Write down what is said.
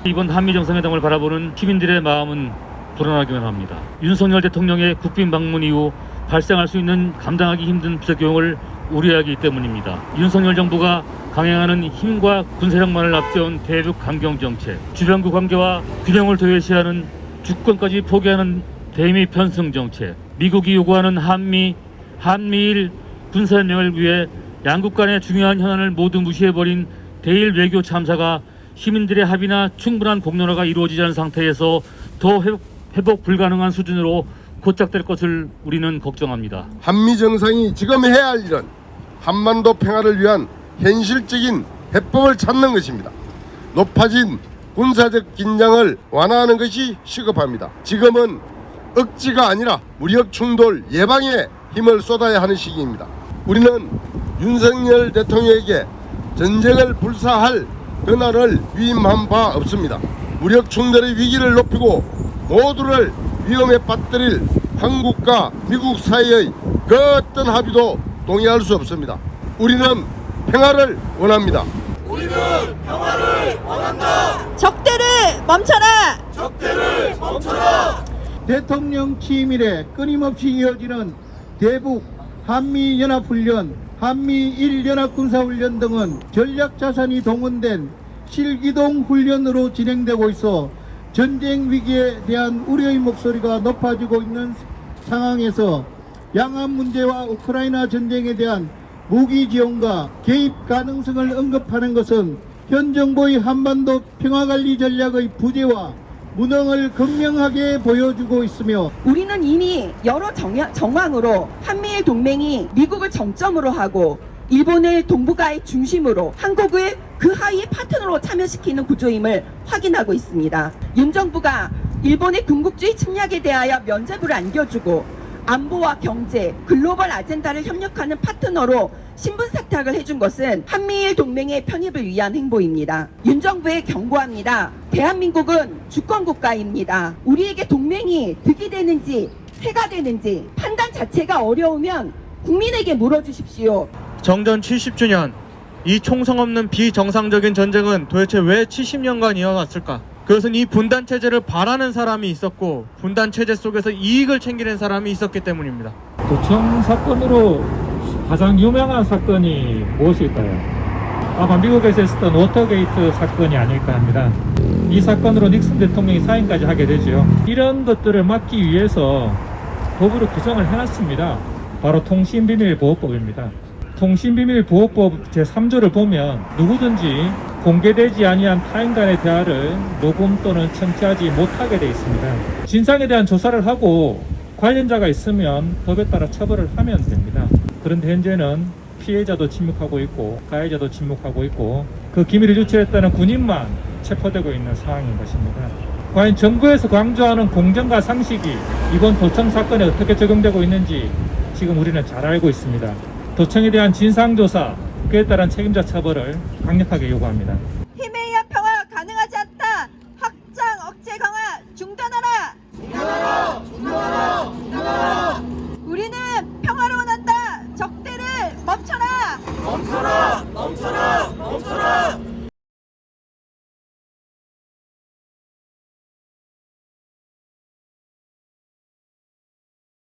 이번 한미 정상회담을 바라보는 시민들의 마음은 불안하기만 합니다. 윤석열 대통령의 국빈 방문 이후 발생할 수 있는 감당하기 힘든 부작용을 우려하기 때문입니다. 윤석열 정부가 강행하는 힘과 군사력만을 앞세운 대북 강경 정책, 주변국 관계와 균형을 도외시하는 주권까지 포기하는 대미 편승 정책, 미국이 요구하는 한미일 군사연맹을 위해 양국 간의 중요한 현안을 모두 무시해버린 대일 외교 참사가 시민들의 합의나 충분한 공론화가 이루어지지 않은 상태에서 더 회복 불가능한 수준으로 고착될 것을 우리는 걱정합니다. 한미 정상이 지금 해야 할 일은 한반도 평화를 위한 현실적인 해법을 찾는 것입니다. 높아진 군사적 긴장을 완화하는 것이 시급합니다. 지금은 억지가 아니라 무력 충돌 예방에 힘을 쏟아야 하는 시기입니다. 우리는 윤석열 대통령에게 전쟁을 불사할 권한을 위임한 바 없습니다. 무력 충돌의 위기를 높이고 모두를 위험에 빠뜨릴 한국과 미국 사이의 그 어떤 합의도 동의할 수 없습니다. 우리는 평화를 원합니다. 우리는 평화를 원한다. 적대를 멈춰라. 적대를 멈춰라. 대통령 취임 이래 끊임없이 이어지는 대북 한미연합훈련, 한미일연합군사훈련 등은 전략자산이 동원된 실기동 훈련으로 진행되고 있어 전쟁 위기에 대한 우려의 목소리가 높아지고 있는 상황에서 양안 문제와 우크라이나 전쟁에 대한 무기 지원과 개입 가능성을 언급하는 것은 현 정부의 한반도 평화관리 전략의 부재와 무능을 극명하게 보여주고 있으며, 우리는 이미 여러 정황으로 한미일 동맹이 미국을 정점으로 하고 일본을 동북아의 중심으로 한국을 그 하위의 파트너로 참여시키는 구조임을 확인하고 있습니다. 윤 정부가 일본의 군국주의 침략에 대하여 면죄부를 안겨주고 안보와 경제, 글로벌 아젠다를 협력하는 파트너로 신분세탁을 해준 것은 한미일 동맹의 편입을 위한 행보입니다. 윤 정부에 경고합니다. 대한민국은 주권국가입니다. 우리에게 동맹이 득이 되는지 해가 되는지 판단 자체가 어려우면 국민에게 물어주십시오. 정전 70주년, 이 총성 없는 비정상적인 전쟁은 도대체 왜 70년간 이어갔을까? 그것은 이 분단체제를 바라는 사람이 있었고 분단체제 속에서 이익을 챙기는 사람이 있었기 때문입니다. 도청 사건으로 가장 유명한 사건이 무엇일까요? 아마 미국에서 있었던 워터게이트 사건이 아닐까 합니다. 이 사건으로 닉슨 대통령이 사임까지 하게 되죠. 이런 것들을 막기 위해서 법으로 규정을 해놨습니다. 바로 통신비밀보호법입니다. 통신비밀보호법 제3조를 보면 누구든지 공개되지 아니한 타인 간의 대화를 녹음 또는 청취하지 못하게 되어 있습니다. 진상에 대한 조사를 하고 관련자가 있으면 법에 따라 처벌을 하면 됩니다. 그런데 현재는 피해자도 침묵하고 있고 가해자도 침묵하고 있고 그 기밀을 유출했다는 군인만 체포되고 있는 상황인 것입니다. 과연 정부에서 강조하는 공정과 상식이 이번 도청 사건에 어떻게 적용되고 있는지 지금 우리는 잘 알고 있습니다. 도청에 대한 진상조사, 그에 따른 책임자 처벌을 강력하게 요구합니다.